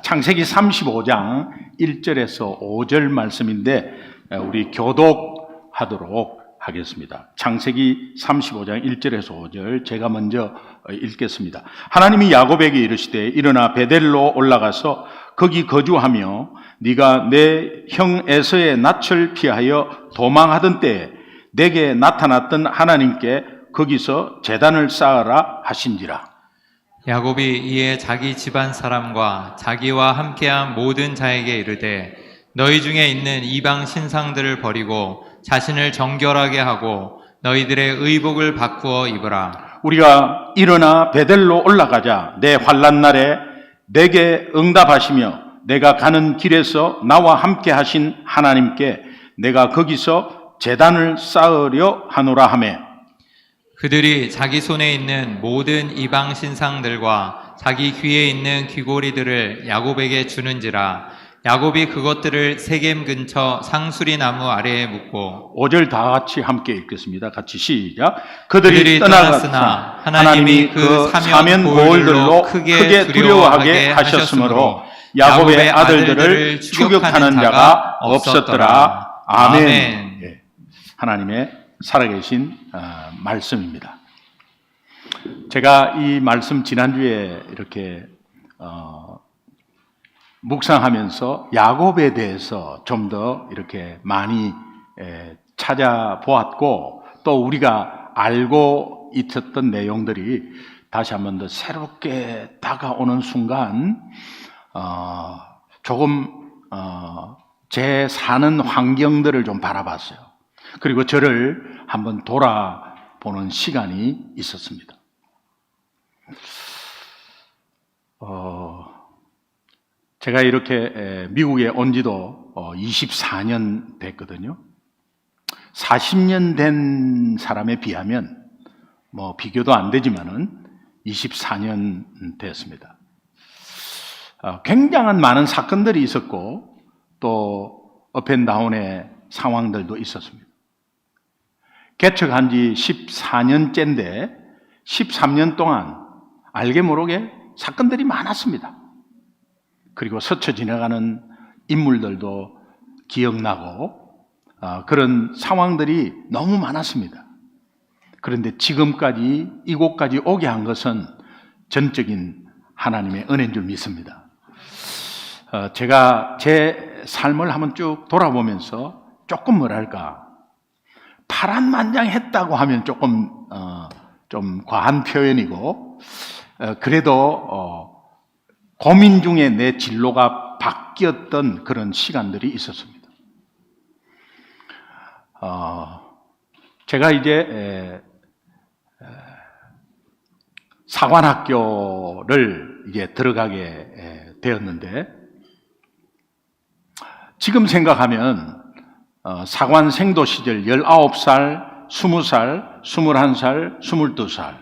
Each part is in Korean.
창세기 35장 1절에서 5절 말씀인데 우리 교독하도록 하겠습니다. 창세기 35장 1절에서 5절 제가 먼저 읽겠습니다. 하나님이 야곱에게 이르시되 일어나 베델로 올라가서 거기 거주하며 네가 내 형 에서의 낯을 피하여 도망하던 때에 내게 나타났던 하나님께 거기서 제단을 쌓으라 하신지라. 야곱이 이에 자기 집안 사람과 자기와 함께한 모든 자에게 이르되 너희 중에 있는 이방 신상들을 버리고 자신을 정결하게 하고 너희들의 의복을 바꾸어 입으라. 우리가 일어나 베델로 올라가자. 내 환난 날에 내게 응답하시며 내가 가는 길에서 나와 함께 하신 하나님께 내가 거기서 제단을 쌓으려 하노라 하매. 그들이 자기 손에 있는 모든 이방 신상들과 자기 귀에 있는 귀고리들을 야곱에게 주는지라. 야곱이 그것들을 세겜 근처 상수리 나무 아래에 묻고 5절 다 같이 함께 읽겠습니다. 같이 시작. 그들이 떠났으나 하나님이 그 사면 고을들로 크게 두려워하게 하셨으므로 야곱의 아들들을 추격하는 자가 없었더라. 아멘. 예. 하나님의 살아계신 말씀입니다. 제가 이 말씀 지난주에 이렇게 묵상하면서 야곱에 대해서 좀 더 이렇게 많이 찾아보았고 또 우리가 알고 있었던 내용들이 다시 한번 더 새롭게 다가오는 순간 조금 제 사는 환경들을 좀 바라봤어요. 그리고 저를 한번 돌아보는 시간이 있었습니다. 제가 이렇게 미국에 온 지도 24년 됐거든요. 40년 된 사람에 비하면 뭐 비교도 안 되지만은 24년 됐습니다. 굉장한 많은 사건들이 있었고 또 업앤다운의 상황들도 있었습니다. 개척한 지 14년째인데 13년 동안 알게 모르게 사건들이 많았습니다. 그리고 스쳐 지나가는 인물들도 기억나고 그런 상황들이 너무 많았습니다. 그런데 지금까지 이곳까지 오게 한 것은 전적인 하나님의 은혜인 줄 믿습니다. 제가 제 삶을 한번 쭉 돌아보면서 조금 뭐랄까 파란만장했다고 하면 조금 좀 과한 표현이고 그래도 고민 중에 내 진로가 바뀌었던 그런 시간들이 있었습니다. 제가 이제 사관학교를 이제 들어가게 되었는데 지금 생각하면 사관 생도 시절 19살, 20살, 21살, 22살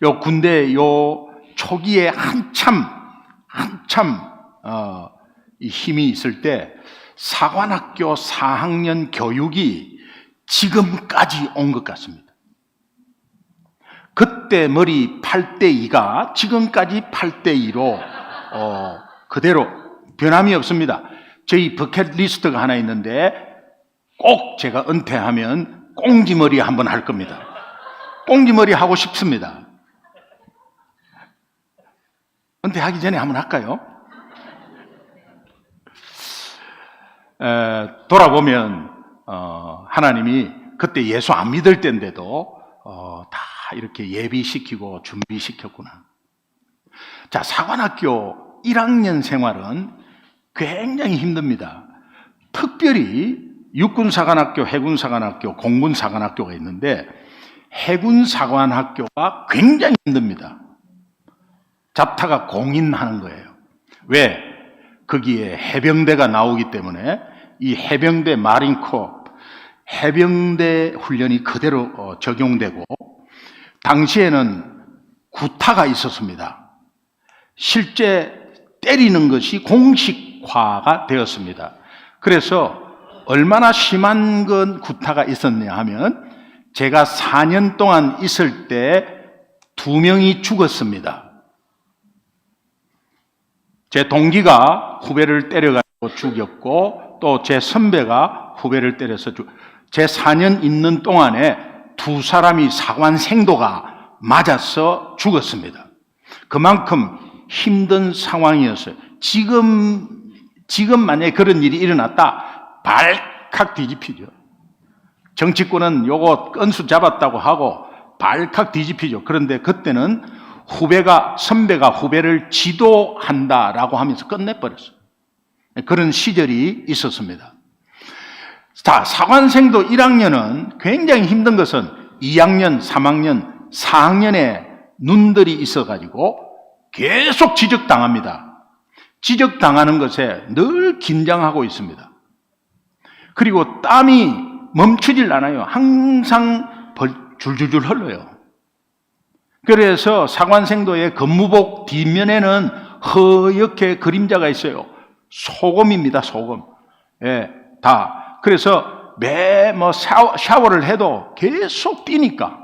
요 군대 요 초기에 한참 이 힘이 있을 때 사관학교 4학년 교육이 지금까지 온 것 같습니다. 그때 머리 8대2가 지금까지 8대2로 그대로 변함이 없습니다. 저희 버킷리스트가 하나 있는데 꼭 제가 은퇴하면 꽁지머리 한번 할 겁니다. 꽁지머리 하고 싶습니다. 은퇴하기 전에 한번 할까요? 돌아보면 하나님이 그때 예수 안 믿을 때인데도 다 이렇게 예비시키고 준비시켰구나. 자, 사관학교 1학년 생활은 굉장히 힘듭니다. 특별히 육군사관학교, 해군사관학교, 공군사관학교가 있는데 해군사관학교가 굉장히 힘듭니다. 잡타가 공인하는 거예요. 왜? 거기에 해병대가 나오기 때문에 이 해병대 마린코 해병대 훈련이 그대로 적용되고 당시에는 구타가 있었습니다. 실제 때리는 것이 공식화가 되었습니다. 그래서 얼마나 심한 건 구타가 있었냐 하면 제가 4년 동안 있을 때 2명이 죽었습니다. 제 동기가 후배를 때려가지고 죽였고 또 제 선배가 후배를 때려서 제 4년 있는 동안에 두 사람이 사관생도가 맞아서 죽었습니다. 그만큼 힘든 상황이었어요. 지금 만약에 그런 일이 일어났다, 발칵 뒤집히죠. 정치권은 요거 건수 잡았다고 하고 발칵 뒤집히죠. 그런데 그때는 선배가 후배를 지도한다라고 하면서 끝내버렸어요. 그런 시절이 있었습니다. 자, 사관생도 1학년은 굉장히 힘든 것은 2학년, 3학년, 4학년에 눈들이 있어가지고 계속 지적당합니다. 지적당하는 것에 늘 긴장하고 있습니다. 그리고 땀이 멈추질 않아요. 항상 줄줄줄 흘러요. 그래서 사관생도의 근무복 뒷면에는 허옇게 그림자가 있어요. 소금입니다, 소금. 예, 다. 그래서 샤워를 해도 계속 뛰니까.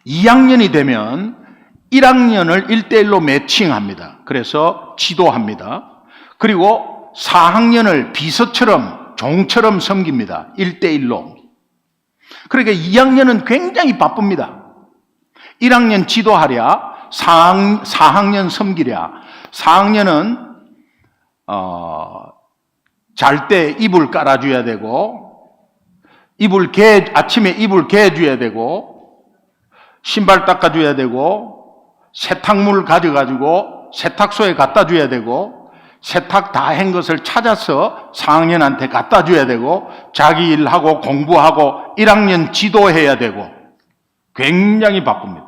2학년이 되면 1학년을 1대1로 매칭합니다. 그래서 지도합니다. 그리고 4학년을 비서처럼, 종처럼 섬깁니다. 1대1로. 그러니까 2학년은 굉장히 바쁩니다. 1학년 지도하랴, 4학년 섬기랴. 4학년은 잘 때 이불 깔아줘야 되고, 아침에 이불 개줘야 되고, 신발 닦아줘야 되고, 세탁물 가져가지고 세탁소에 갖다 줘야 되고, 세탁 다 한 것을 찾아서 4학년한테 갖다 줘야 되고, 자기 일하고 공부하고 1학년 지도해야 되고, 굉장히 바쁩니다.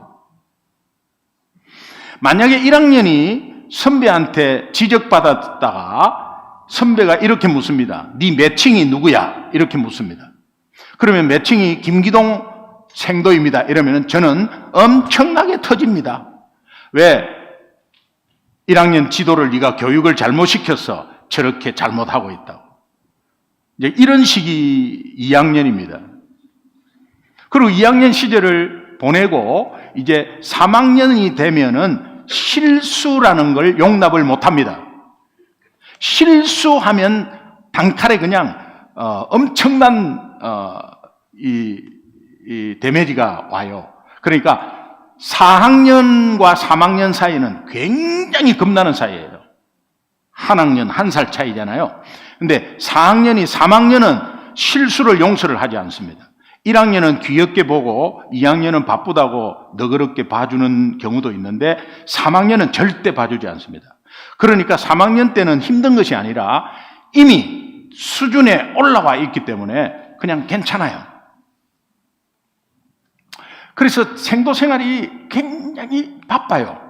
만약에 1학년이 선배한테 지적받았다가 선배가 이렇게 묻습니다. 네 매칭이 누구야? 이렇게 묻습니다. 그러면 매칭이 김기동 생도입니다. 이러면 저는 엄청나게 터집니다. 왜? 1학년 지도를 네가 교육을 잘못 시켰어. 저렇게 잘못하고 있다고. 이제 이런 식이 2학년입니다. 그리고 2학년 시절을 보내고 이제 3학년이 되면은 실수라는 걸 용납을 못 합니다. 실수하면 단칼에 그냥 엄청난 이 데미지가 와요. 그러니까 4학년과 3학년 사이는 굉장히 겁나는 사이예요. 한 학년, 1살 차이잖아요. 근데 4학년이 3학년은 실수를 용서를 하지 않습니다. 1학년은 귀엽게 보고 2학년은 바쁘다고 너그럽게 봐주는 경우도 있는데 3학년은 절대 봐주지 않습니다. 그러니까 3학년 때는 힘든 것이 아니라 이미 수준에 올라와 있기 때문에 그냥 괜찮아요. 그래서 생도 생활이 굉장히 바빠요.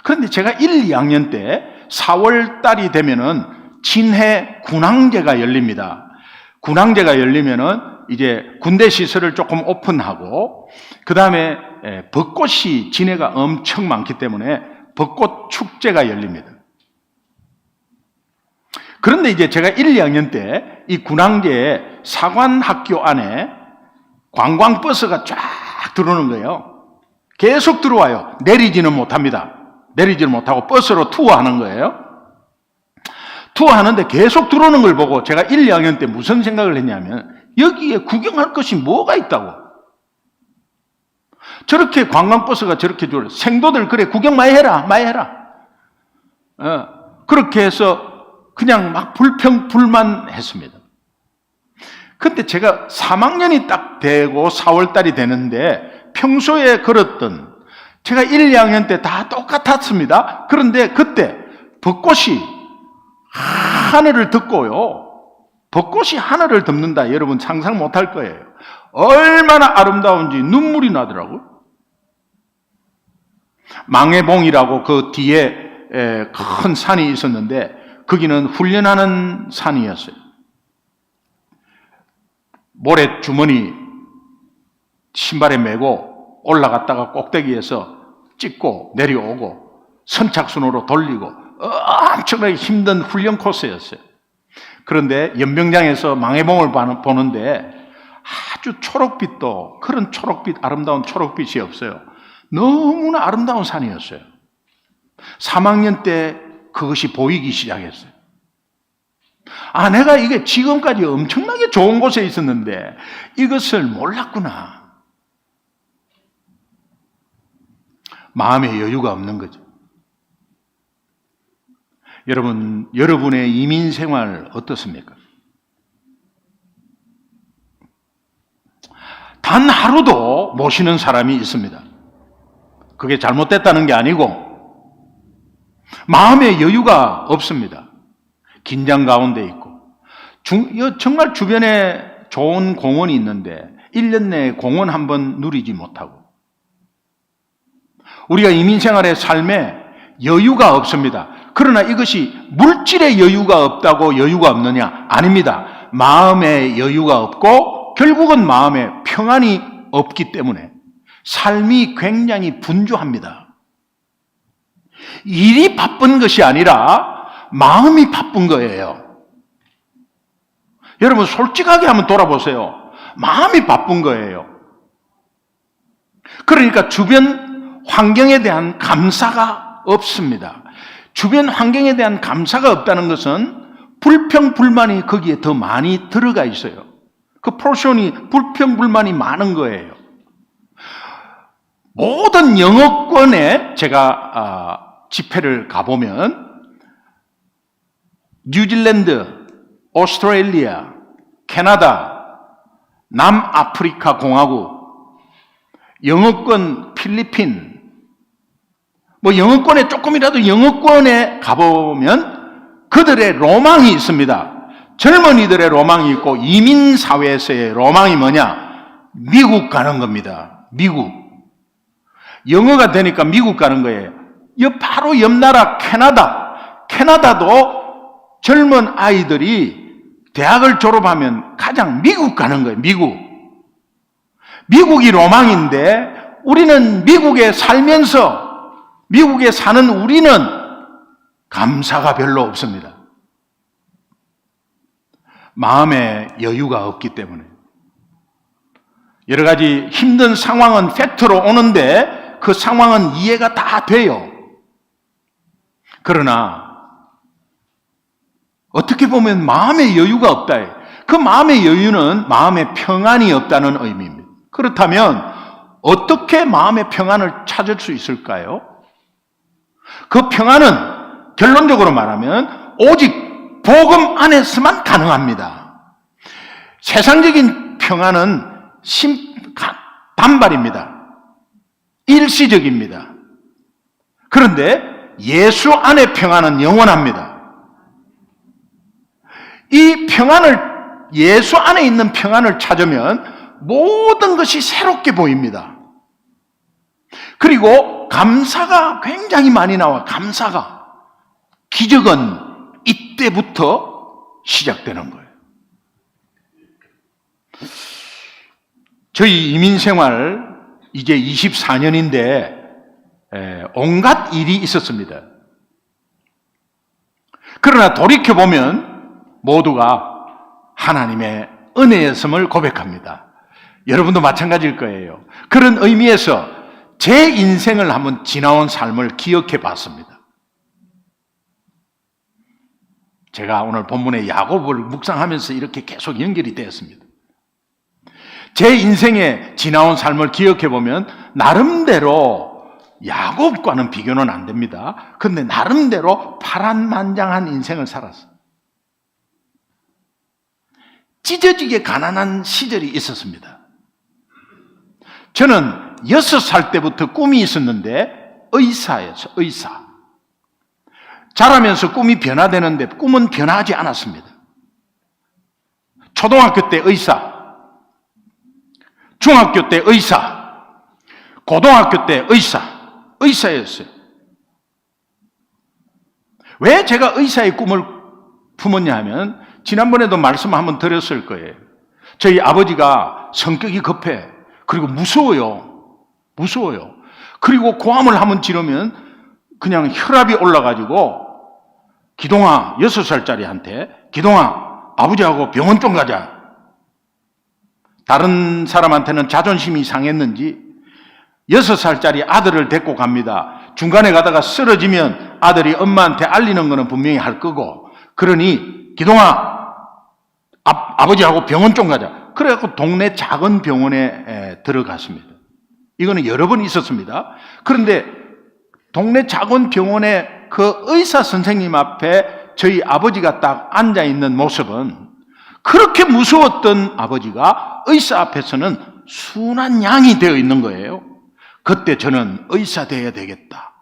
그런데 제가 1, 2학년 때 4월 달이 되면은 진해 군항제가 열립니다. 군항제가 열리면은 이제 군대 시설을 조금 오픈하고, 그 다음에 벚꽃이 진해가 엄청 많기 때문에 벚꽃 축제가 열립니다. 그런데 이제 제가 1, 2학년 때 이 군항제에 사관학교 안에 관광버스가 쫙 들어오는 거예요. 계속 들어와요. 내리지는 못합니다. 내리지는 못하고 버스로 투어하는 거예요. 투어하는데 계속 들어오는 걸 보고 제가 1, 2학년 때 무슨 생각을 했냐면, 여기에 구경할 것이 뭐가 있다고. 저렇게 관광버스가 저렇게 들어오고, 생도들 그래 구경 많이 해라. 그렇게 해서 그냥 막 불만했습니다. 근데 제가 3학년이 딱 되고 4월 달이 되는데 평소에 걸었던, 제가 1, 2학년 때 다 똑같았습니다. 그런데 그때 벚꽃이 하늘을 덮고요. 벚꽃이 하늘을 덮는다. 여러분 상상 못할 거예요. 얼마나 아름다운지 눈물이 나더라고요. 망해봉이라고 그 뒤에 큰 산이 있었는데 거기는 훈련하는 산이었어요. 모래 주머니 신발에 메고 올라갔다가 꼭대기에서 찍고 내려오고 선착순으로 돌리고 엄청나게 힘든 훈련 코스였어요. 그런데 연병장에서 망해봉을 보는데 아주 초록빛도, 그런 초록빛, 아름다운 초록빛이 없어요. 너무나 아름다운 산이었어요. 3학년 때 그것이 보이기 시작했어요. 아, 내가 이게 지금까지 엄청나게 좋은 곳에 있었는데 이것을 몰랐구나. 마음의 여유가 없는 거죠. 여러분, 여러분의 이민 생활 어떻습니까? 단 하루도 모시는 사람이 있습니다. 그게 잘못됐다는 게 아니고 마음의 여유가 없습니다. 긴장 가운데 있고 정말 주변에 좋은 공원이 있는데 1년 내에 공원 한번 누리지 못하고 우리가 이민생활의 삶에 여유가 없습니다. 그러나 이것이 물질의 여유가 없다고 여유가 없느냐? 아닙니다. 마음의 여유가 없고 결국은 마음에 평안이 없기 때문에 삶이 굉장히 분주합니다. 일이 바쁜 것이 아니라 마음이 바쁜 거예요. 여러분 솔직하게 한번 돌아보세요. 마음이 바쁜 거예요. 그러니까 주변 환경에 대한 감사가 없습니다. 주변 환경에 대한 감사가 없다는 것은 불평불만이 거기에 더 많이 들어가 있어요. 그 포션이 불평불만이 많은 거예요. 모든 영어권에 제가 집회를 가보면 뉴질랜드, 오스트레일리아, 캐나다, 남아프리카 공화국, 영어권 필리핀, 영어권에 조금이라도 영어권에 가보면 그들의 로망이 있습니다. 젊은이들의 로망이 있고 이민사회에서의 로망이 뭐냐? 미국 가는 겁니다. 미국. 영어가 되니까 미국 가는 거예요. 바로 옆 나라 캐나다도 젊은 아이들이 대학을 졸업하면 가장 미국 가는 거예요. 미국이 로망인데 우리는 미국에 살면서 미국에 사는 우리는 감사가 별로 없습니다. 마음에 여유가 없기 때문에 여러 가지 힘든 상황은 팩트로 오는데 그 상황은 이해가 다 돼요. 그러나 어떻게 보면 마음의 여유가 없다. 그 마음의 여유는 마음의 평안이 없다는 의미입니다. 그렇다면 어떻게 마음의 평안을 찾을 수 있을까요? 그 평안은 결론적으로 말하면 오직 복음 안에서만 가능합니다. 세상적인 평안은 단발입니다. 일시적입니다. 그런데 예수 안의 평안은 영원합니다. 이 평안을, 예수 안에 있는 평안을 찾으면 모든 것이 새롭게 보입니다. 그리고 감사가 굉장히 많이 나와. 감사가. 기적은 이때부터 시작되는 거예요. 저희 이민생활 이제 24년인데 온갖 일이 있었습니다. 그러나 돌이켜보면 모두가 하나님의 은혜였음을 고백합니다. 여러분도 마찬가지일 거예요. 그런 의미에서 제 인생을 한번 지나온 삶을 기억해 봤습니다. 제가 오늘 본문의 야곱을 묵상하면서 이렇게 계속 연결이 되었습니다. 제 인생에 지나온 삶을 기억해 보면 나름대로 야곱과는 비교는 안 됩니다. 그런데 나름대로 파란만장한 인생을 살았어요. 찢어지게 가난한 시절이 있었습니다. 저는 6살 때부터 꿈이 있었는데 의사였어요. 의사. 자라면서 꿈이 변화되는데 꿈은 변화하지 않았습니다. 초등학교 때 의사, 중학교 때 의사, 고등학교 때 의사였어요. 왜 제가 의사의 꿈을 품었냐 하면 지난번에도 말씀 한번 드렸을 거예요. 저희 아버지가 성격이 급해. 그리고 무서워요. 그리고 고함을 한번 지르면 그냥 혈압이 올라가지고 기동아, 6살짜리한테 기동아, 아버지하고 병원 좀 가자. 다른 사람한테는 자존심이 상했는지 6살짜리 아들을 데리고 갑니다. 중간에 가다가 쓰러지면 아들이 엄마한테 알리는 거는 분명히 할 거고, 그러니 기동아, 아버지하고 병원 좀 가자. 그래갖고 동네 작은 병원에 들어갔습니다. 이거는 여러 번 있었습니다. 그런데 동네 작은 병원에 그 의사 선생님 앞에 저희 아버지가 딱 앉아있는 모습은, 그렇게 무서웠던 아버지가 의사 앞에서는 순한 양이 되어 있는 거예요. 그때 저는 의사 되어야 되겠다,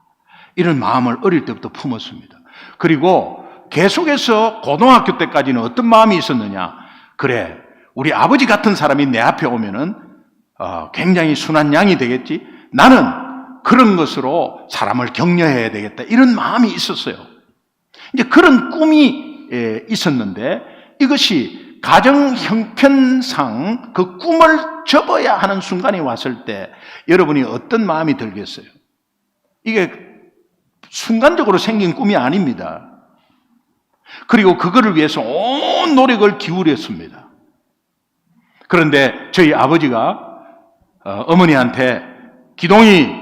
이런 마음을 어릴 때부터 품었습니다. 그리고 계속해서 고등학교 때까지는 어떤 마음이 있었느냐, 그래, 우리 아버지 같은 사람이 내 앞에 오면은 굉장히 순한 양이 되겠지, 나는 그런 것으로 사람을 격려해야 되겠다, 이런 마음이 있었어요. 이제 그런 꿈이 있었는데, 이것이 가정 형편상 그 꿈을 접어야 하는 순간이 왔을 때 여러분이 어떤 마음이 들겠어요? 이게 순간적으로 생긴 꿈이 아닙니다. 그리고 그거를 위해서 온 노력을 기울였습니다. 그런데 저희 아버지가 어머니한테 기동이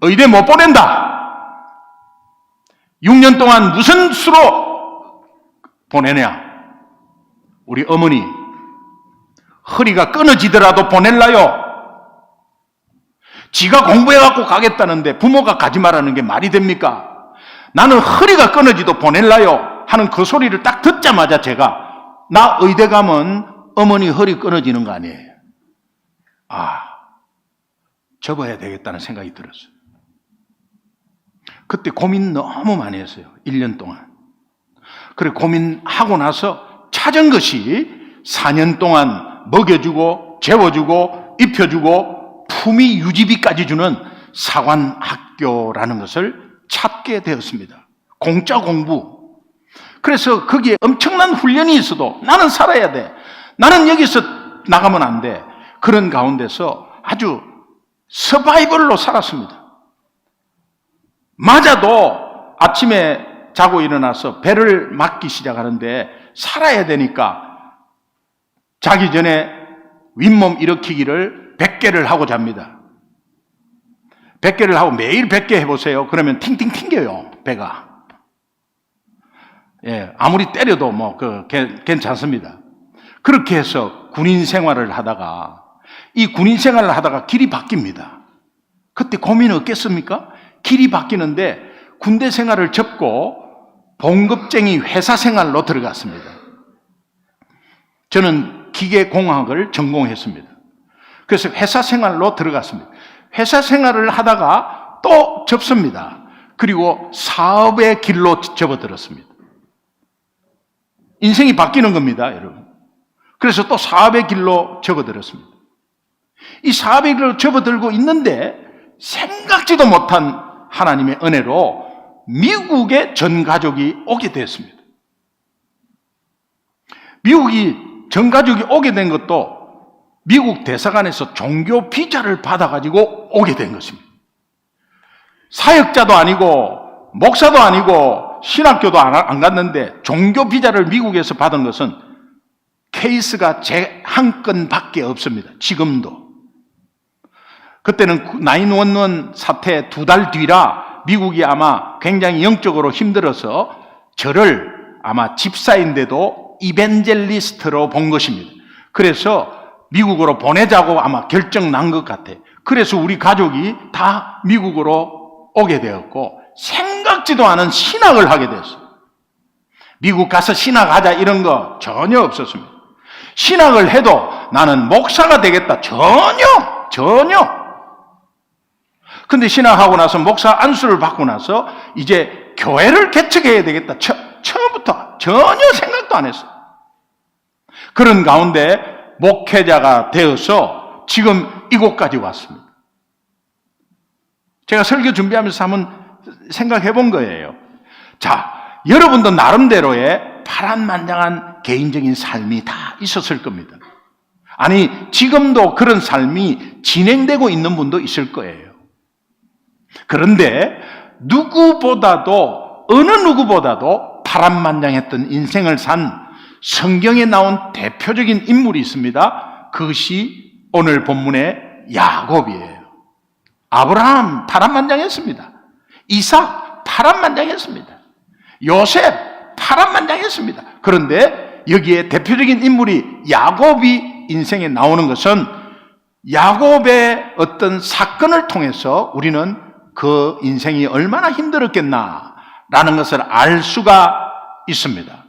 의대 못 보낸다, 6년 동안 무슨 수로 보내냐, 우리 어머니 허리가 끊어지더라도 보낼라요. 지가 공부해갖고 가겠다는데 부모가 가지 말라는 게 말이 됩니까? 나는 허리가 끊어지도 보낼라요 하는 그 소리를 딱 듣자마자 제가, 나 의대 가면 어머니 허리 끊어지는 거 아니에요. 접어야 되겠다는 생각이 들었어요. 그때 고민 너무 많이 했어요. 1년 동안. 그래 고민하고 나서 찾은 것이 4년 동안 먹여주고 재워주고 입혀주고 품위 유지비까지 주는 사관학교라는 것을 찾게 되었습니다. 공짜 공부. 그래서 거기에 엄청난 훈련이 있어도 나는 살아야 돼, 나는 여기서 나가면 안 돼, 그런 가운데서 아주 서바이벌로 살았습니다. 맞아도 아침에 자고 일어나서 배를 맞기 시작하는데 살아야 되니까 자기 전에 윗몸 일으키기를 100개를 하고 잡니다. 100개를 하고 매일 100개 해보세요. 그러면 팅팅 튕겨요, 배가. 아무리 때려도 괜찮습니다. 그렇게 해서 군인 생활을 하다가, 이 군인 생활을 하다가 길이 바뀝니다. 그때 고민 없겠습니까? 길이 바뀌는데 군대 생활을 접고 봉급쟁이 회사 생활로 들어갔습니다. 저는 기계공학을 전공했습니다. 그래서 회사 생활로 들어갔습니다. 회사 생활을 하다가 또 접습니다. 그리고 사업의 길로 접어들었습니다. 인생이 바뀌는 겁니다, 여러분. 그래서 또 사업의 길로 접어들었습니다. 이 사업의 길로 접어들고 있는데 생각지도 못한 하나님의 은혜로 미국에 전 가족이 오게 됐습니다. 미국이 전 가족이 오게 된 것도 미국 대사관에서 종교 비자를 받아가지고 오게 된 것입니다. 사역자도 아니고 목사도 아니고 신학교도 안 갔는데 종교 비자를 미국에서 받은 것은 케이스가 제 한 건밖에 없습니다. 지금도. 그때는 911 사태 2달 뒤라 미국이 아마 굉장히 영적으로 힘들어서 저를 아마 집사인데도 이벤젤리스트로 본 것입니다. 그래서 미국으로 보내자고 아마 결정 난 것 같아요. 그래서 우리 가족이 다 미국으로 오게 되었고 생각지도 않은 신학을 하게 됐어요. 미국 가서 신학하자 이런 거 전혀 없었습니다. 신학을 해도 나는 목사가 되겠다, 전혀. 근데 신학하고 나서 목사 안수를 받고 나서 이제 교회를 개척해야 되겠다, 처음부터 전혀 생각도 안 했어요. 그런 가운데 목회자가 되어서 지금 이곳까지 왔습니다. 제가 설교 준비하면서 한번 생각해 본 거예요. 자, 여러분도 나름대로의 파란만장한 개인적인 삶이 다 있었을 겁니다. 아니, 지금도 그런 삶이 진행되고 있는 분도 있을 거예요. 그런데 어느 누구보다도 파란만장했던 인생을 산 성경에 나온 대표적인 인물이 있습니다. 그것이 오늘 본문의 야곱이에요. 아브라함 파란만장했습니다. 이삭 파란만장했습니다. 요셉 파란만장했습니다. 그런데 여기에 대표적인 인물이 야곱이 인생에 나오는 것은 야곱의 어떤 사건을 통해서 우리는 그 인생이 얼마나 힘들었겠나라는 것을 알 수가 있습니다.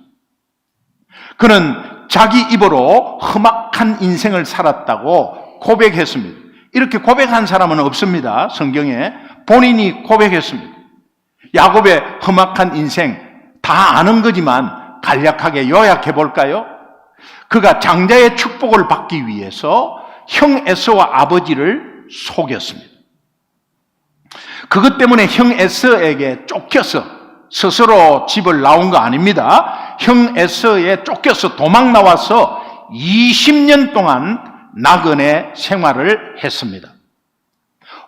그는 자기 입으로 험악한 인생을 살았다고 고백했습니다. 이렇게 고백한 사람은 없습니다. 성경에 본인이 고백했습니다. 야곱의 험악한 인생 다 아는 거지만 간략하게 요약해 볼까요? 그가 장자의 축복을 받기 위해서 형 에서와 아버지를 속였습니다. 그것 때문에 형 에서에게 쫓겨서 스스로 집을 나온 거 아닙니다. 형 에서에 쫓겨서 도망 나와서 20년 동안 나그네 생활을 했습니다.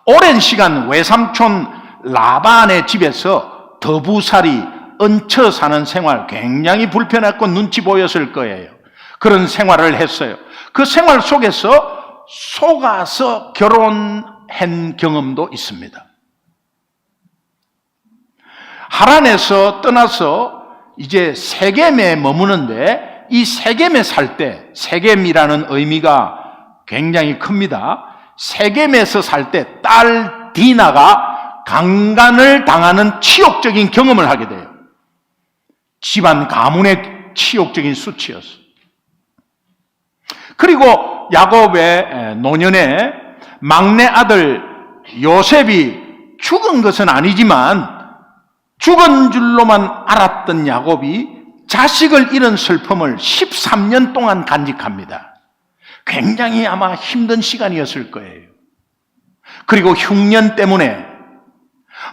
오랜 시간 외삼촌 라반의 집에서 더부살이 얹혀 사는 생활, 굉장히 불편했고 눈치 보였을 거예요. 그런 생활을 했어요. 그 생활 속에서 속아서 결혼한 경험도 있습니다. 하란에서 떠나서 이제 세겜에 머무는데, 이 세겜에 살 때, 세겜이라는 의미가 굉장히 큽니다. 세겜에서 살 때 딸 디나가 강간을 당하는 치욕적인 경험을 하게 돼요. 집안 가문의 치욕적인 수치였어요. 그리고 야곱의 노년에 막내 아들 요셉이 죽은 것은 아니지만 죽은 줄로만 알았던 야곱이 자식을 잃은 슬픔을 13년 동안 간직합니다. 굉장히 아마 힘든 시간이었을 거예요. 그리고 흉년 때문에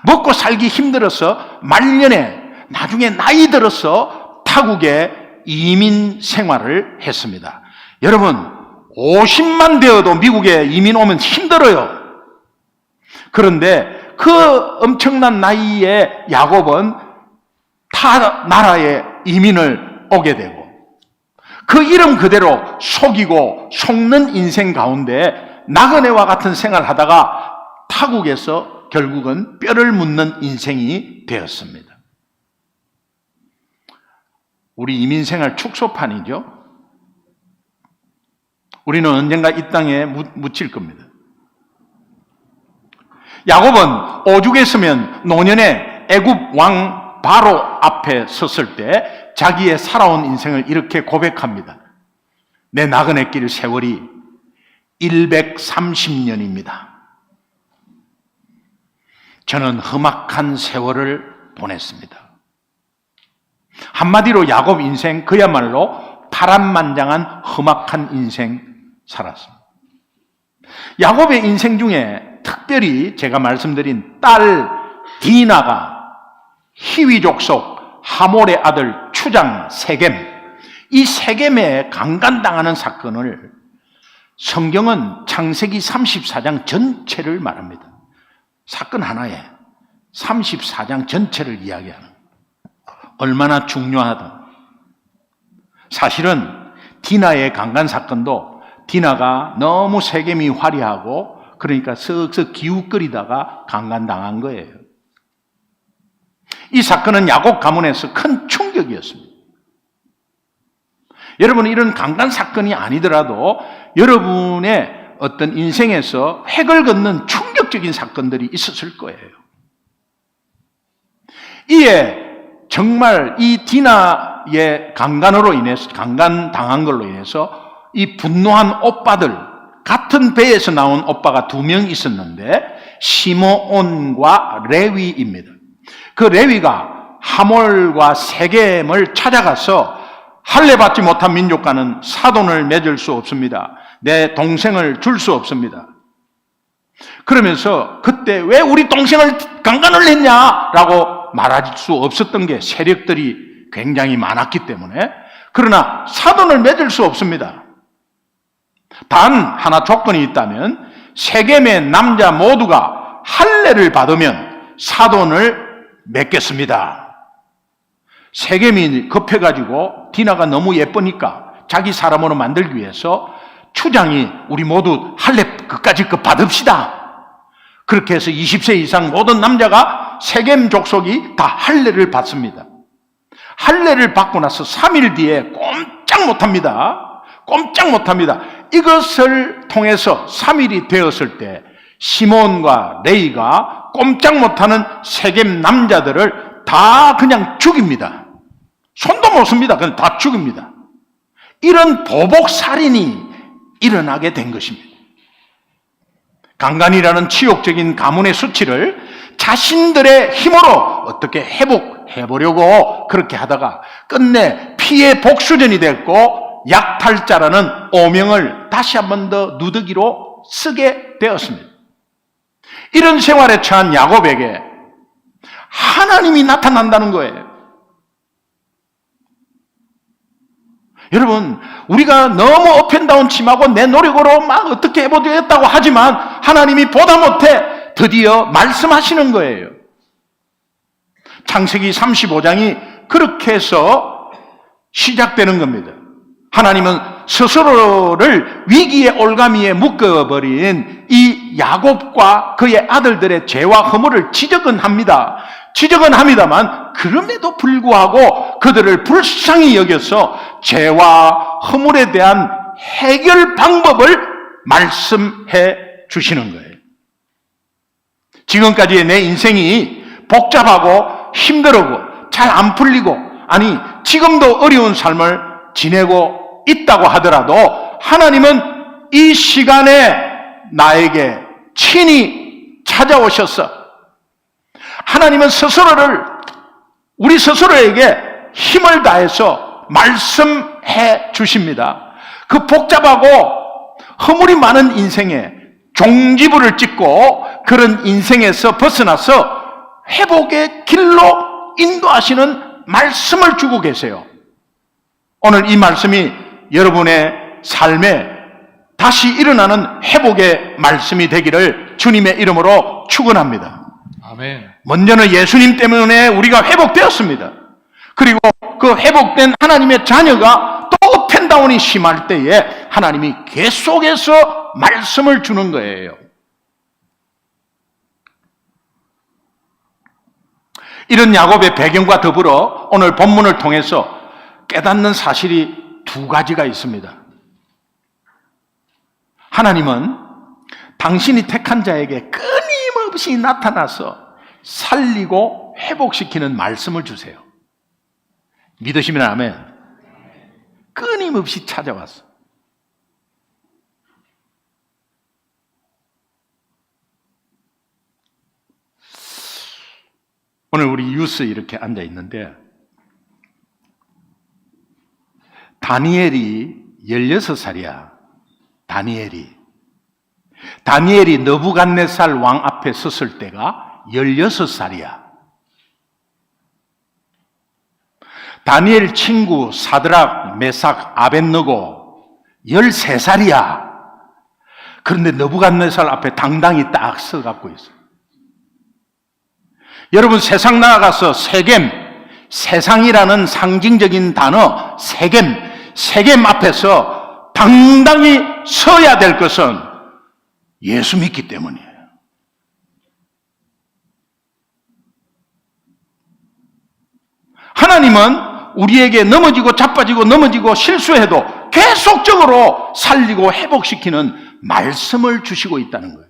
먹고 살기 힘들어서 말년에 나중에 나이 들어서 타국에 이민 생활을 했습니다. 여러분, 50만 되어도 미국에 이민 오면 힘들어요. 그런데 그 엄청난 나이에 야곱은 타 나라에 이민을 오게 되고 그 이름 그대로 속이고 속는 인생 가운데 나그네와 같은 생활을 하다가 타국에서 결국은 뼈를 묻는 인생이 되었습니다. 우리 이민 생활 축소판이죠. 우리는 언젠가 이 땅에 묻힐 겁니다. 야곱은 오죽에 서면 노년에 애굽 왕 바로 앞에 섰을 때 자기의 살아온 인생을 이렇게 고백합니다. 내 나그네 길 세월이 130년입니다. 저는 험악한 세월을 보냈습니다. 한마디로 야곱 인생 그야말로 파란만장한 험악한 인생 살았습니다. 야곱의 인생 중에 특별히 제가 말씀드린 딸 디나가 히위족 속 하몰의 아들 추장 세겜, 이 세겜에 강간당하는 사건을 성경은 창세기 34장 전체를 말합니다. 사건 하나에 34장 전체를 이야기하는, 얼마나 중요하다. 사실은 디나의 강간 사건도 디나가 너무 세겜이 화려하고 그러니까 쓱쓱 기웃거리다가 강간당한 거예요. 이 사건은 야곱 가문에서 큰 충격이었습니다. 여러분, 이런 강간 사건이 아니더라도 여러분의 어떤 인생에서 획을 긋는 충격적인 사건들이 있었을 거예요. 이에 정말 이 디나의 강간으로 인해서, 강간당한 걸로 인해서 이 분노한 오빠들, 같은 배에서 나온 오빠가 2명 있었는데 시므온과 레위입니다. 그 레위가 하몰과 세겜을 찾아가서 할례받지 못한 민족과는 사돈을 맺을 수 없습니다. 내 동생을 줄 수 없습니다. 그러면서 그때 왜 우리 동생을 강간을 했냐라고 말할 수 없었던 게 세력들이 굉장히 많았기 때문에, 그러나 사돈을 맺을 수 없습니다. 단 하나 조건이 있다면 세겜의 남자 모두가 할례를 받으면 사돈을 맺겠습니다. 세겜이 급해가지고 디나가 너무 예쁘니까 자기 사람으로 만들기 위해서 추장이 우리 모두 할례 그까짓 거 받읍시다. 그렇게 해서 20세 이상 모든 남자가 세겜 족속이 다 할례를 받습니다. 할례를 받고 나서 3일 뒤에 꼼짝 못합니다. 꼼짝 못합니다. 이것을 통해서 3일이 되었을 때 시몬과 레위가 꼼짝 못하는 세겜 남자들을 다 그냥 죽입니다. 손도 못 씁니다. 그냥 다 죽입니다. 이런 보복 살인이 일어나게 된 것입니다. 강간이라는 치욕적인 가문의 수치를 자신들의 힘으로 어떻게 회복해보려고 그렇게 하다가 끝내 피해 복수전이 됐고 약탈자라는 오명을 다시 한 번 더 누더기로 쓰게 되었습니다. 이런 생활에 처한 야곱에게 하나님이 나타난다는 거예요. 여러분, 우리가 너무 업앤다운 침하고 내 노력으로 막 어떻게 해보겠다고 하지만 하나님이 보다 못해 드디어 말씀하시는 거예요. 창세기 35장이 그렇게 해서 시작되는 겁니다. 하나님은 스스로를 위기의 올가미에 묶어버린 이 야곱과 그의 아들들의 죄와 허물을 지적은 합니다만 그럼에도 불구하고 그들을 불쌍히 여겨서 죄와 허물에 대한 해결 방법을 말씀해 주시는 거예요. 지금까지의 내 인생이 복잡하고 힘들고 잘 안 풀리고, 아니 지금도 어려운 삶을 지내고 있다고 하더라도 하나님은 이 시간에 나에게 친히 찾아오셔서 하나님은 우리 스스로에게 힘을 다해서 말씀해 주십니다. 그 복잡하고 허물이 많은 인생에 종지부를 찍고 그런 인생에서 벗어나서 회복의 길로 인도하시는 말씀을 주고 계세요. 오늘 이 말씀이 여러분의 삶에 다시 일어나는 회복의 말씀이 되기를 주님의 이름으로 축원합니다. 아멘. 먼저는 예수님 때문에 우리가 회복되었습니다. 그리고 그 회복된 하나님의 자녀가 또 업앤다운이 심할 때에 하나님이 계속해서 말씀을 주는 거예요. 이런 야곱의 배경과 더불어 오늘 본문을 통해서 깨닫는 사실이 두 가지가 있습니다. 하나님은 당신이 택한 자에게 끊임없이 나타나서 살리고 회복시키는 말씀을 주세요. 믿으시면 아멘. 끊임없이 찾아왔어. 오늘 우리 유스에 이렇게 앉아 있는데 다니엘이 16살이야. 다니엘이 느부갓네살 왕 앞에 섰을 때가 16살이야. 다니엘 친구 사드락, 메삭, 아벳느고 13살이야. 그런데 느부갓네살 앞에 당당히 딱 서갖고 있어. 여러분, 세상 나아가서 세상이라는 상징적인 단어 세겜 앞에서 당당히 서야 될 것은 예수 믿기 때문이에요. 하나님은 우리에게 넘어지고 자빠지고 넘어지고 실수해도 계속적으로 살리고 회복시키는 말씀을 주시고 있다는 거예요.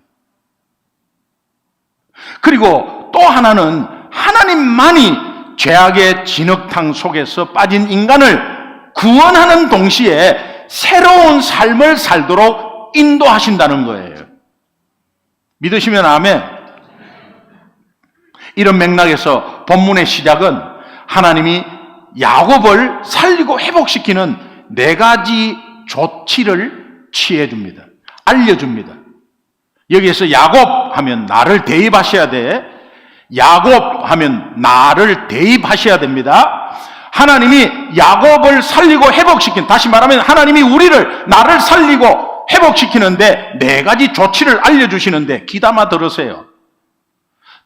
그리고 또 하나는 하나님만이 죄악의 진흙탕 속에서 빠진 인간을 구원하는 동시에 새로운 삶을 살도록 인도하신다는 거예요. 믿으시면 아멘. 이런 맥락에서 본문의 시작은 하나님이 야곱을 살리고 회복시키는 4가지 조치를 취해줍니다. 알려줍니다. 여기에서 야곱 하면 나를 대입하셔야 돼. 야곱 하면 나를 대입하셔야 됩니다. 하나님이 야곱을 살리고 회복시킨, 다시 말하면 하나님이 나를 살리고 회복시키는데 4가지 조치를 알려주시는데 귀담아 들으세요.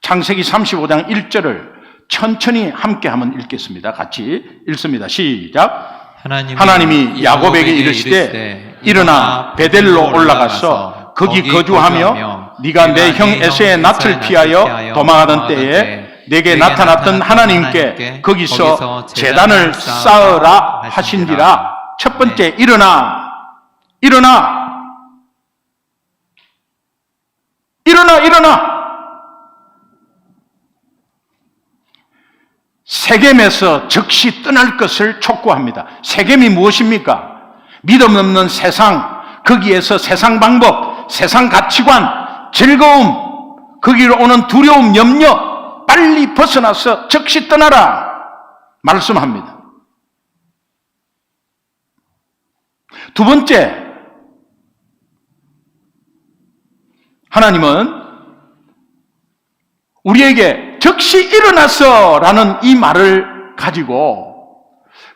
창세기 35장 1절을 천천히 함께 한번 읽겠습니다. 같이 읽습니다. 시작. 하나님이 야곱에게 이르시되 일어나 베델로 올라가서 거기 거주하며 네가 내 형 에서의 낯을 피하여 도망하던 때에 내게 나타났던 하나님께 거기서 제단을 쌓으라 하신지라. 첫 번째, 일어나. 세겜에서 즉시 떠날 것을 촉구합니다. 세겜이 무엇입니까? 믿음 없는 세상, 거기에서 세상 방법, 세상 가치관, 즐거움, 거기로 오는 두려움, 염려, 빨리 벗어나서 즉시 떠나라 말씀합니다. 두 번째, 하나님은 우리에게 즉시 일어나서 라는 이 말을 가지고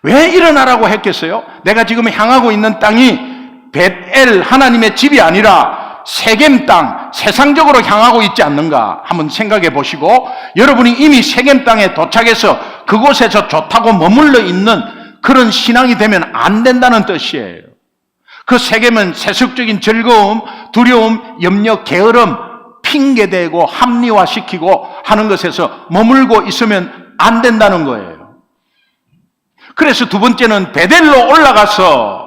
왜 일어나라고 했겠어요? 내가 지금 향하고 있는 땅이 벳엘 하나님의 집이 아니라 세겜 땅, 세상적으로 향하고 있지 않는가 한번 생각해 보시고, 여러분이 이미 세겜 땅에 도착해서 그곳에서 좋다고 머물러 있는 그런 신앙이 되면 안 된다는 뜻이에요. 그 세겜은 세속적인 즐거움, 두려움, 염려, 게으름, 핑계대고 합리화시키고 하는 것에서 머물고 있으면 안 된다는 거예요. 그래서 두 번째는 베델로 올라가서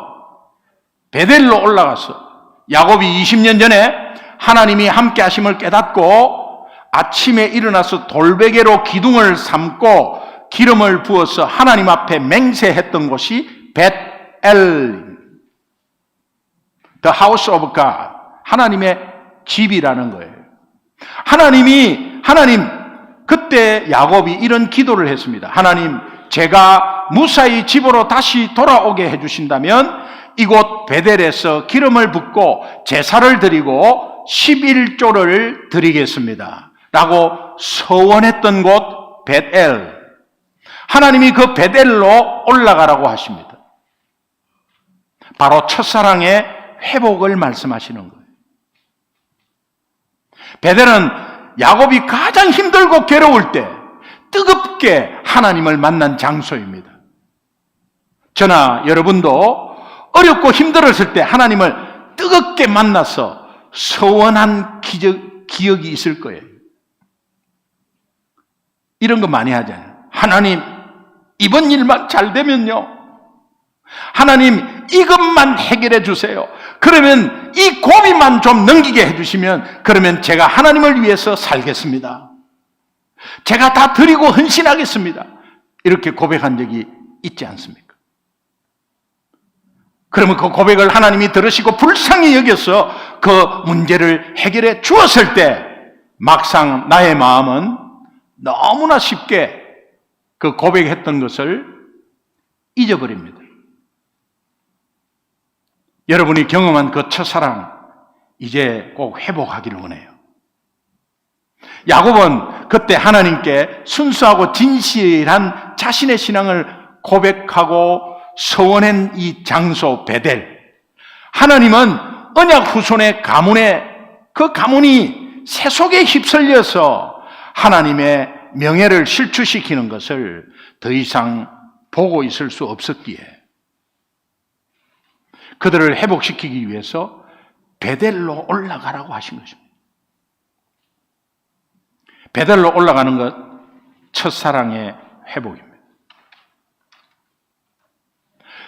야곱이 20년 전에 하나님이 함께 하심을 깨닫고 아침에 일어나서 돌베개로 기둥을 삼고 기름을 부어서 하나님 앞에 맹세했던 곳이 벳엘, The House of God, 하나님의 집이라는 거예요. 하나님, 그때 야곱이 이런 기도를 했습니다. 하나님, 제가 무사히 집으로 다시 돌아오게 해주신다면 이곳 베델에서 기름을 붓고 제사를 드리고 11조를 드리겠습니다 라고 서원했던 곳 벳엘. 하나님이 그 베델로 올라가라고 하십니다. 바로 첫사랑의 회복을 말씀하시는 거예요. 베델은 야곱이 가장 힘들고 괴로울 때 뜨겁게 하나님을 만난 장소입니다. 저나 여러분도 어렵고 힘들었을 때 하나님을 뜨겁게 만나서 서원한 기억이 있을 거예요. 이런 거 많이 하잖아요. 하나님, 이번 일만 잘 되면요. 하나님, 이것만 해결해 주세요. 그러면 이 고비만 좀 넘기게 해주시면 그러면 제가 하나님을 위해서 살겠습니다. 제가 다 드리고 헌신하겠습니다. 이렇게 고백한 적이 있지 않습니까? 그러면 그 고백을 하나님이 들으시고 불쌍히 여겨서 그 문제를 해결해 주었을 때 막상 나의 마음은 너무나 쉽게 그 고백했던 것을 잊어버립니다. 여러분이 경험한 그 첫사랑 이제 꼭 회복하기를 원해요. 야곱은 그때 하나님께 순수하고 진실한 자신의 신앙을 고백하고 서원한 이 장소 베델, 하나님은 언약 후손의 가문에 그 가문이 세속에 휩쓸려서 하나님의 명예를 실추시키는 것을 더 이상 보고 있을 수 없었기에 그들을 회복시키기 위해서 베델로 올라가라고 하신 것입니다. 베델로 올라가는 것, 첫사랑의 회복입니다.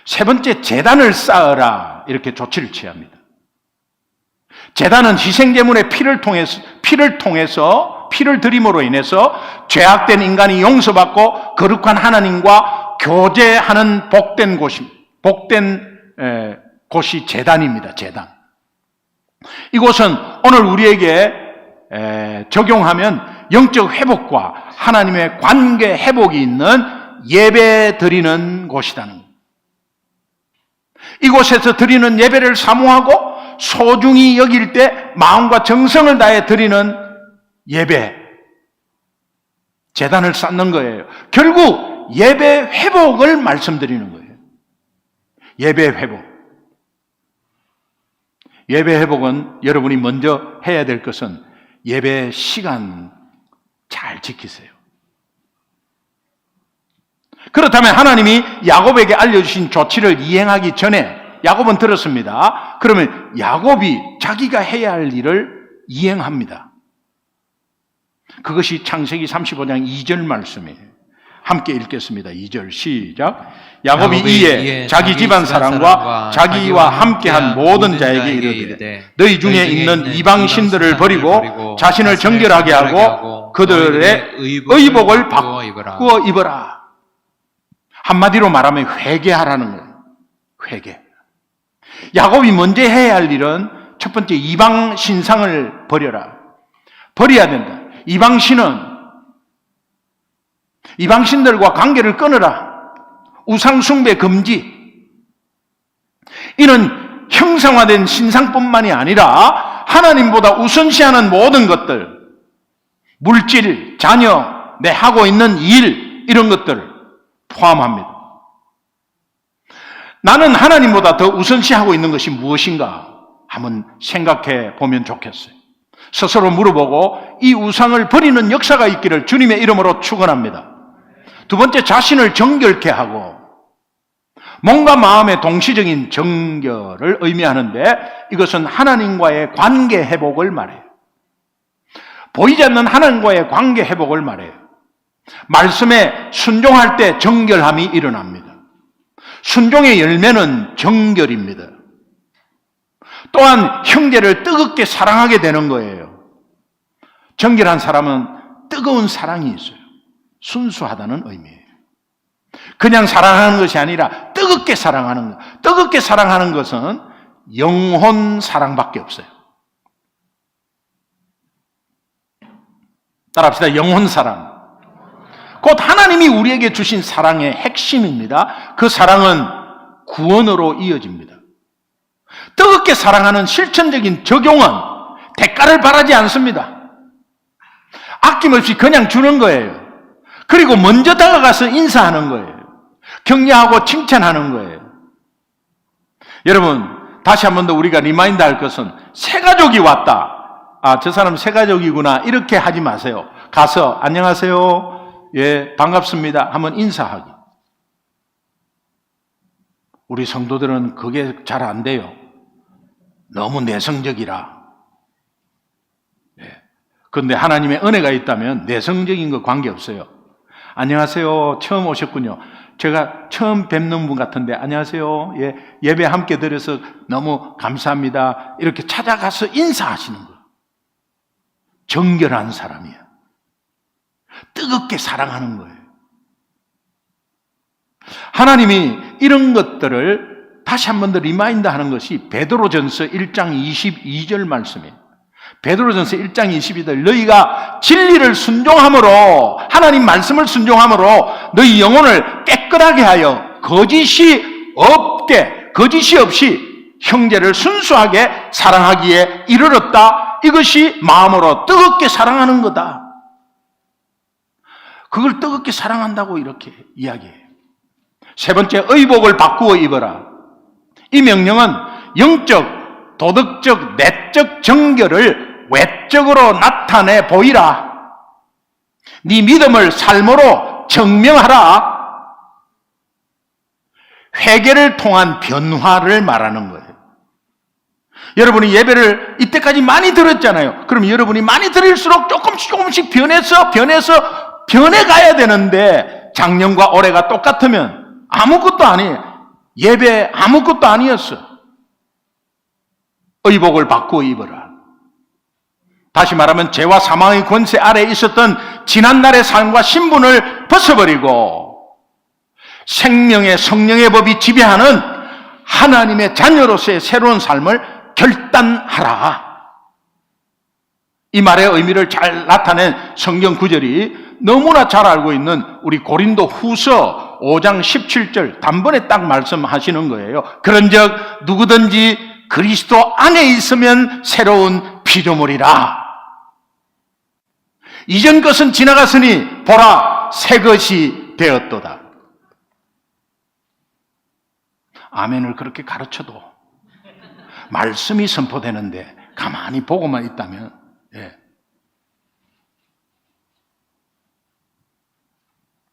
세 번째, 제단을 쌓으라, 이렇게 조치를 취합니다. 제단은 희생제물의 피를 통해서 피를 드림으로 인해서 죄악된 인간이 용서받고 거룩한 하나님과 교제하는 복된 곳이 제단입니다. 제단. 이곳은 오늘 우리에게 적용하면 영적 회복과 하나님의 관계 회복이 있는 예배 드리는 곳이라는 것. 이곳에서 드리는 예배를 사모하고 소중히 여길 때 마음과 정성을 다해 드리는 예배, 제단을 쌓는 거예요. 결국 예배 회복을 말씀드리는 거예요. 예배 회복. 예배 회복은 여러분이 먼저 해야 될 것은 예배 시간 잘 지키세요. 그렇다면 하나님이 야곱에게 알려주신 조치를 이행하기 전에 야곱은 들었습니다. 그러면 야곱이 자기가 해야 할 일을 이행합니다. 그것이 창세기 35장 2절 말씀이에요. 함께 읽겠습니다. 2절 시작. 야곱이 이에 자기 집안 사람과 자기와 함께한 모든 자에게 이르되 너희 중에 있는 이방신들을 버리고 자신을 정결하게 하고 그들의 의복을 바꾸어 입어라. 한마디로 말하면 회개하라는 거예요. 회개. 야곱이 먼저 해야 할 일은 첫 번째 이방 신상을 버려라. 버려야 된다. 이방신들과 관계를 끊어라. 우상숭배 금지. 이는 형상화된 신상뿐만이 아니라 하나님보다 우선시하는 모든 것들, 물질, 자녀, 내 하고 있는 일, 이런 것들을 포함합니다. 나는 하나님보다 더 우선시하고 있는 것이 무엇인가 한번 생각해 보면 좋겠어요. 스스로 물어보고 이 우상을 버리는 역사가 있기를 주님의 이름으로 축원합니다. 두 번째, 자신을 정결케 하고, 몸과 마음의 동시적인 정결을 의미하는데 이것은 하나님과의 관계 회복을 말해요. 보이지 않는 하나님과의 관계 회복을 말해요. 말씀에 순종할 때 정결함이 일어납니다. 순종의 열매는 정결입니다. 또한 형제를 뜨겁게 사랑하게 되는 거예요. 정결한 사람은 뜨거운 사랑이 있어요. 순수하다는 의미예요. 그냥 사랑하는 것이 아니라 뜨겁게 사랑하는 것. 뜨겁게 사랑하는 것은 영혼 사랑밖에 없어요. 따라합시다. 영혼 사랑. 곧 하나님이 우리에게 주신 사랑의 핵심입니다. 그 사랑은 구원으로 이어집니다. 뜨겁게 사랑하는 실천적인 적용은 대가를 바라지 않습니다. 아낌없이 그냥 주는 거예요. 그리고 먼저 다가가서 인사하는 거예요. 격려하고 칭찬하는 거예요. 여러분, 다시 한 번 더 우리가 리마인드 할 것은 새 가족이 왔다. 아, 저 사람 새 가족이구나. 이렇게 하지 마세요. 가서 안녕하세요. 예, 반갑습니다. 한번 인사하기. 우리 성도들은 그게 잘 안 돼요. 너무 내성적이라. 예. 그런데 하나님의 은혜가 있다면 내성적인 거 관계없어요. 안녕하세요. 처음 오셨군요. 제가 처음 뵙는 분 같은데 안녕하세요. 예, 예배 함께 드려서 너무 감사합니다. 이렇게 찾아가서 인사하시는 거예요. 정결한 사람이에요. 뜨겁게 사랑하는 거예요. 하나님이 이런 것들을 다시 한 번 더 리마인드 하는 것이 베드로전서 1장 22절 말씀이에요. 베드로전서 1장 22절 너희가 진리를 순종함으로 하나님 말씀을 순종함으로 너희 영혼을 깨끗하게 하여 거짓이 없이 형제를 순수하게 사랑하기에 이르렀다. 이것이 마음으로 뜨겁게 사랑하는 거다. 그걸 뜨겁게 사랑한다고 이렇게 이야기해요. 세 번째, 의복을 바꾸어 입어라. 이 명령은 영적, 도덕적, 내적 정결을 외적으로 나타내 보이라. 네 믿음을 삶으로 증명하라. 회개를 통한 변화를 말하는 거예요. 여러분이 예배를 이때까지 많이 들었잖아요. 그럼 여러분이 많이 들을수록 조금씩 변해가야 되는데 작년과 올해가 똑같으면 아무것도 아니에요. 예배 아무것도 아니었어. 의복을 바꾸어 입어라. 다시 말하면 죄와 사망의 권세 아래에 있었던 지난날의 삶과 신분을 벗어버리고 생명의 성령의 법이 지배하는 하나님의 자녀로서의 새로운 삶을 결단하라. 이 말의 의미를 잘 나타낸 성경 구절이 너무나 잘 알고 있는 우리 고린도 후서 5장 17절 단번에 딱 말씀하시는 거예요. 그런즉 누구든지 그리스도 안에 있으면 새로운 피조물이라. 이전 것은 지나갔으니 보라 새 것이 되었도다. 아멘을 그렇게 가르쳐도 말씀이 선포되는데 가만히 보고만 있다면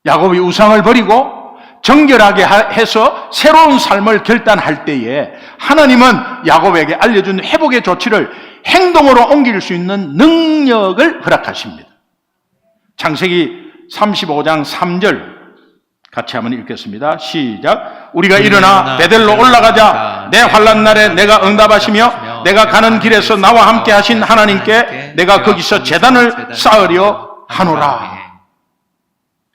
야곱이 우상을 버리고 정결하게 해서 새로운 삶을 결단할 때에 하나님은 야곱에게 알려준 회복의 조치를 행동으로 옮길 수 있는 능력을 허락하십니다. 창세기 35장 3절 같이 한번 읽겠습니다. 시작. 우리가 일어나 베델로 올라가자. 내 환난 날에 내가 응답하시며 내가 가는 길에서 나와 함께 하신 하나님께 내가 거기서 제단을 쌓으려 하노라.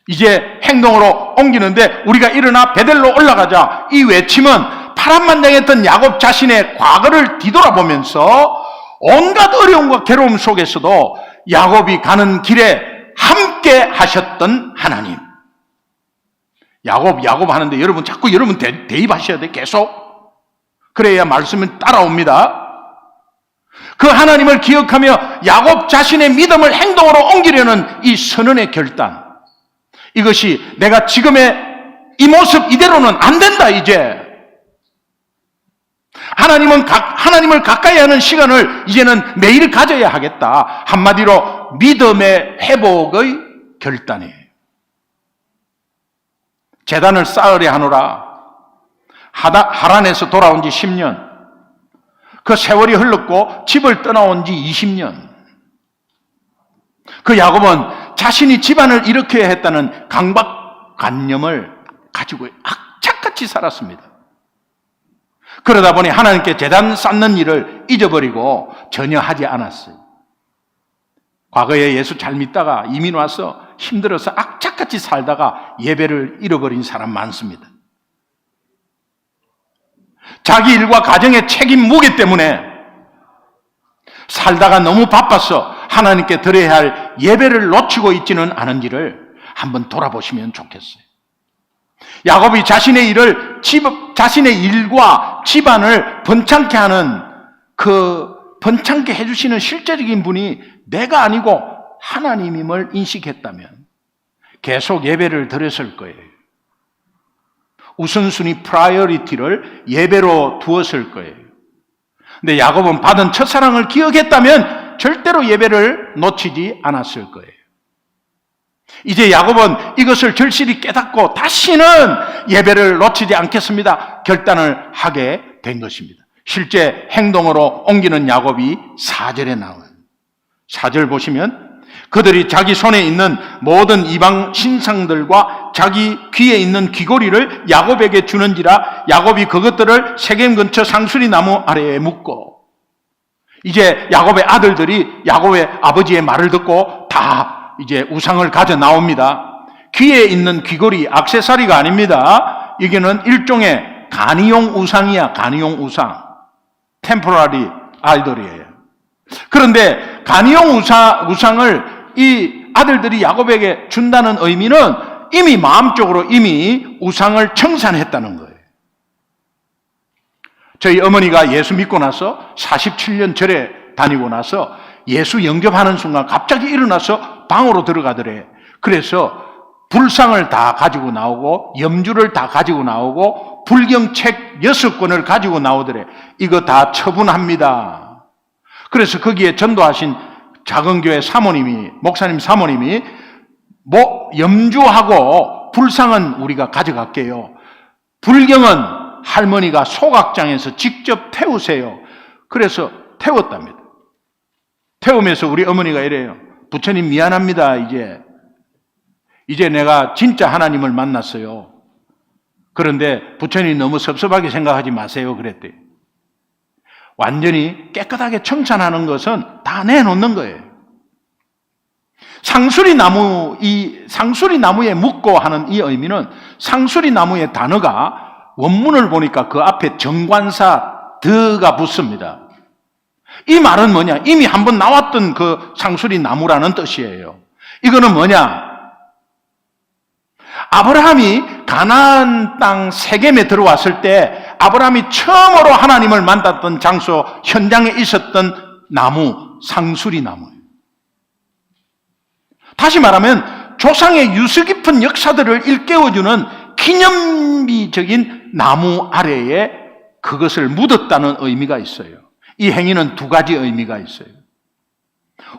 이제 행동으로 옮기는데 우리가 일어나 베델로 올라가자. 이 외침은 파란만장했던 야곱 자신의 과거를 뒤돌아보면서 온갖 어려움과 괴로움 속에서도 야곱이 가는 길에 함께 하셨던 하나님. 야곱 하는데 여러분 자꾸 대입하셔야 돼. 계속. 그래야 말씀은 따라옵니다. 그 하나님을 기억하며 야곱 자신의 믿음을 행동으로 옮기려는 이 선언의 결단. 이것이 내가 지금의 이 모습 이대로는 안 된다 이제. 하나님을 가까이 하는 시간을 이제는 매일 가져야 하겠다. 한마디로 믿음의 회복의 결단이에요. 제단을 쌓으려 하노라. 하란에서 돌아온 지 10년. 그 세월이 흘렀고 집을 떠나온 지 20년. 그 야곱은 자신이 집안을 일으켜야 했다는 강박관념을 가지고 악착같이 살았습니다. 그러다 보니 하나님께 제단 쌓는 일을 잊어버리고 전혀 하지 않았어요. 과거에 예수 잘 믿다가 이민 와서 힘들어서 악착같이 살다가 예배를 잃어버린 사람 많습니다. 자기 일과 가정의 책임 무게 때문에 살다가 너무 바빠서 하나님께 드려야 할 예배를 놓치고 있지는 않은지를 한번 돌아보시면 좋겠어요. 야곱이 자신의 일과 집안을 번창케 하는 번창케 해주시는 실제적인 분이 내가 아니고 하나님임을 인식했다면 계속 예배를 드렸을 거예요. 우선순위 프라이어리티를 예배로 두었을 거예요. 근데 야곱은 받은 첫사랑을 기억했다면 절대로 예배를 놓치지 않았을 거예요. 이제 야곱은 이것을 절실히 깨닫고 다시는 예배를 놓치지 않겠습니다. 결단을 하게 된 것입니다. 실제 행동으로 옮기는 야곱이 4절에 나와요. 4절 보시면 그들이 자기 손에 있는 모든 이방 신상들과 자기 귀에 있는 귀고리를 야곱에게 주는지라 야곱이 그것들을 세겜 근처 상수리 나무 아래에 묻고. 이제 야곱의 아들들이 야곱의 아버지의 말을 듣고 다 이제 우상을 가져 나옵니다. 귀에 있는 귀고리, 액세서리가 아닙니다. 이게는 일종의 간이용 우상이야. 간이용 우상. 템포러리 아이돌이에요. 그런데 간이용 우상을 이 아들들이 야곱에게 준다는 의미는 이미 마음적으로 이미 우상을 청산했다는 거예요. 저희 어머니가 예수 믿고 나서 47년 절에 다니고 나서 예수 영접하는 순간 갑자기 일어나서 방으로 들어가더래. 그래서 불상을 다 가지고 나오고 염주를 다 가지고 나오고 불경책 6권을 가지고 나오더래. 이거 다 처분합니다. 그래서 거기에 전도하신 작은 교회 목사님 사모님이 염주하고 불상은 우리가 가져갈게요. 불경은 할머니가 소각장에서 직접 태우세요. 그래서 태웠답니다. 태우면서 우리 어머니가 이래요. 부처님 미안합니다. 이제 내가 진짜 하나님을 만났어요. 그런데 부처님 너무 섭섭하게 생각하지 마세요. 그랬대요. 완전히 깨끗하게 청산하는 것은 다 내놓는 거예요. 상수리 나무에 묻고 하는 이 의미는 상수리 나무의 단어가 원문을 보니까 그 앞에 정관사 드가 붙습니다. 이 말은 뭐냐? 이미 한번 나왔던 그 상수리 나무라는 뜻이에요. 이거는 뭐냐? 아브라함이 가나안 땅 세겜에 들어왔을 때 아브라함이 처음으로 하나님을 만났던 장소 현장에 있었던 나무, 상수리 나무예요. 다시 말하면 조상의 유서 깊은 역사들을 일깨워주는 기념비적인 나무 아래에 그것을 묻었다는 의미가 있어요. 이 행위는 두 가지 의미가 있어요.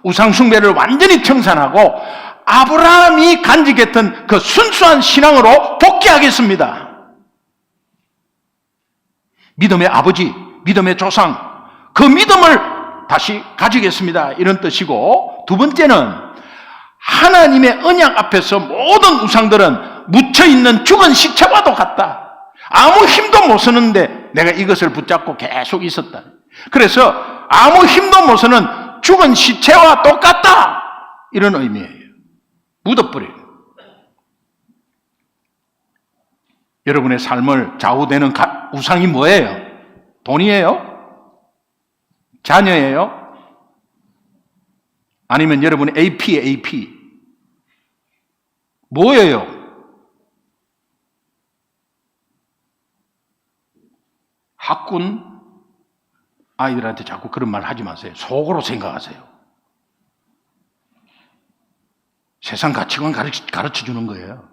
우상숭배를 완전히 청산하고 아브라함이 간직했던 그 순수한 신앙으로 복귀하겠습니다. 믿음의 아버지, 믿음의 조상, 그 믿음을 다시 가지겠습니다. 이런 뜻이고, 두 번째는 하나님의 언약 앞에서 모든 우상들은 묻혀있는 죽은 시체와도 같다. 아무 힘도 못 쓰는데 내가 이것을 붙잡고 계속 있었다. 그래서 아무 힘도 못 쓰는 죽은 시체와 똑같다. 이런 의미예요. 묻어버려요. 여러분의 삶을 좌우되는 우상이 뭐예요? 돈이에요? 자녀예요? 아니면 여러분의 AP? 뭐예요? 학군? 아이들한테 자꾸 그런 말 하지 마세요. 속으로 생각하세요. 세상 가치관 가르쳐 주는 거예요.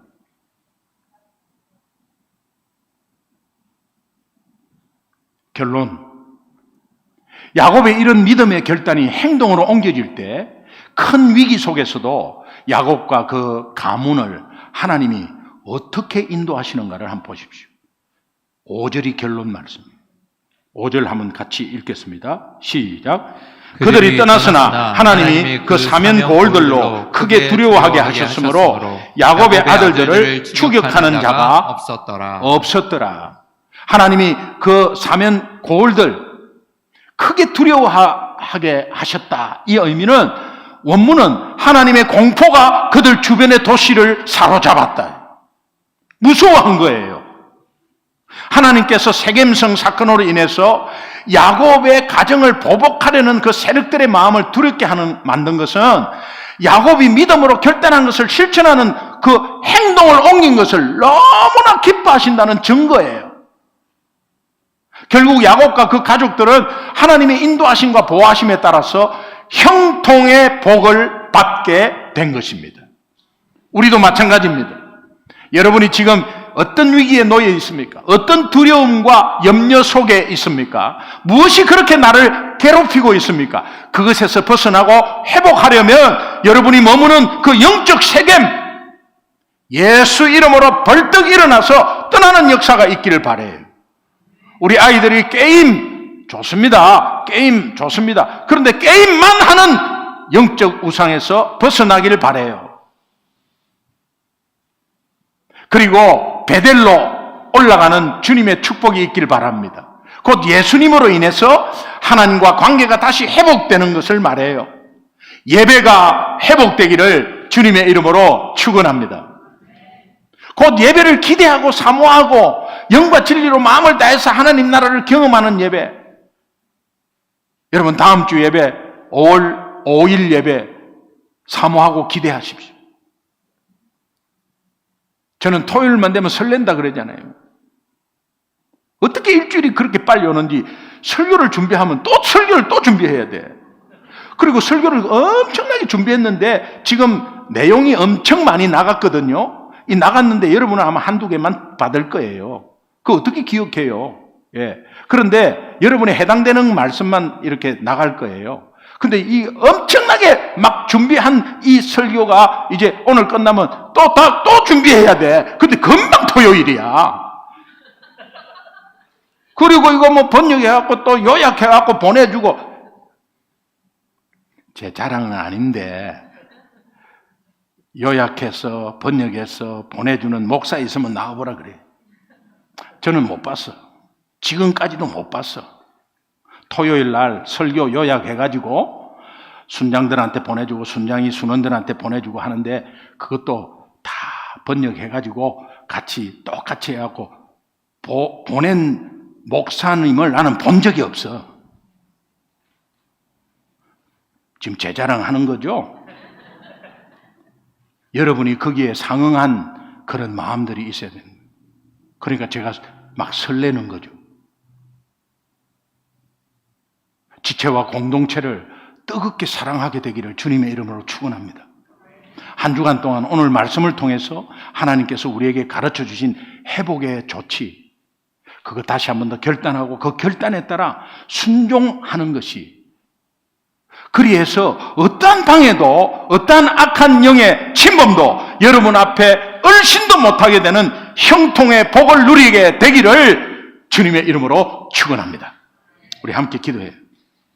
결론. 야곱의 이런 믿음의 결단이 행동으로 옮겨질 때 큰 위기 속에서도 야곱과 그 가문을 하나님이 어떻게 인도하시는가를 한번 보십시오. 5절이 결론 말씀입니다. 5절 한번 같이 읽겠습니다. 시작. 그들이 떠났으나 하나님이 그 사면 고을들로 크게 두려워하게 하셨으므로 야곱의 아들들을 추격하는 자가 없었더라. 하나님이 그 사면 고을들 크게 두려워하게 하셨다. 이 의미는 원문은 하나님의 공포가 그들 주변의 도시를 사로잡았다. 무서워한 거예요. 하나님께서 세겜성 사건으로 인해서 야곱의 가정을 보복하려는 그 세력들의 마음을 두렵게 만든 것은 야곱이 믿음으로 결단한 것을 실천하는 그 행동을 옮긴 것을 너무나 기뻐하신다는 증거예요. 결국 야곱과 그 가족들은 하나님의 인도하심과 보호하심에 따라서 형통의 복을 받게 된 것입니다. 우리도 마찬가지입니다. 여러분이 지금 어떤 위기에 놓여 있습니까? 어떤 두려움과 염려 속에 있습니까? 무엇이 그렇게 나를 괴롭히고 있습니까? 그것에서 벗어나고 회복하려면 여러분이 머무는 그 영적 세겜, 예수 이름으로 벌떡 일어나서 떠나는 역사가 있기를 바라요. 우리 아이들이 게임 좋습니다. 게임 좋습니다. 그런데 게임만 하는 영적 우상에서 벗어나기를 바라요. 그리고 베델로 올라가는 주님의 축복이 있길 바랍니다. 곧 예수님으로 인해서 하나님과 관계가 다시 회복되는 것을 말해요. 예배가 회복되기를 주님의 이름으로 축원합니다. 곧 예배를 기대하고 사모하고 영과 진리로 마음을 다해서 하나님 나라를 경험하는 예배. 여러분 다음 주 예배 5월 5일 예배 사모하고 기대하십시오. 저는 토요일만 되면 설렌다 그러잖아요. 어떻게 일주일이 그렇게 빨리 오는지 설교를 준비하면 또 설교를 또 준비해야 돼. 그리고 설교를 엄청나게 준비했는데 지금 내용이 엄청 많이 나갔거든요. 이 나갔는데 여러분은 아마 한두 개만 받을 거예요. 그거 어떻게 기억해요? 예. 그런데 여러분이 해당되는 말씀만 이렇게 나갈 거예요. 근데 이 엄청나게 막 준비한 이 설교가 이제 오늘 끝나면 또 준비해야 돼. 근데 금방 토요일이야. 그리고 이거 뭐 번역해갖고 또 요약해갖고 보내주고. 제 자랑은 아닌데, 요약해서 번역해서 보내주는 목사 있으면 나와보라 그래. 저는 못 봤어. 지금까지도 못 봤어. 토요일 날 설교 요약해가지고 순장들한테 보내주고 순장이 순원들한테 보내주고 하는데 그것도 다 번역해가지고 같이 똑같이 해갖고 보낸 목사님을 나는 본 적이 없어. 지금 제 자랑하는 거죠? 여러분이 거기에 상응한 그런 마음들이 있어야 됩니다. 그러니까 제가 막 설레는 거죠. 지체와 공동체를 뜨겁게 사랑하게 되기를 주님의 이름으로 축원합니다. 한 주간 동안 오늘 말씀을 통해서 하나님께서 우리에게 가르쳐 주신 회복의 조치, 그거 다시 한 번 더 결단하고 그 결단에 따라 순종하는 것이, 그리해서 어떠한 방해도 어떠한 악한 영의 침범도 여러분 앞에 얼씬도 못하게 되는 형통의 복을 누리게 되기를 주님의 이름으로 축원합니다. 우리 함께 기도해요.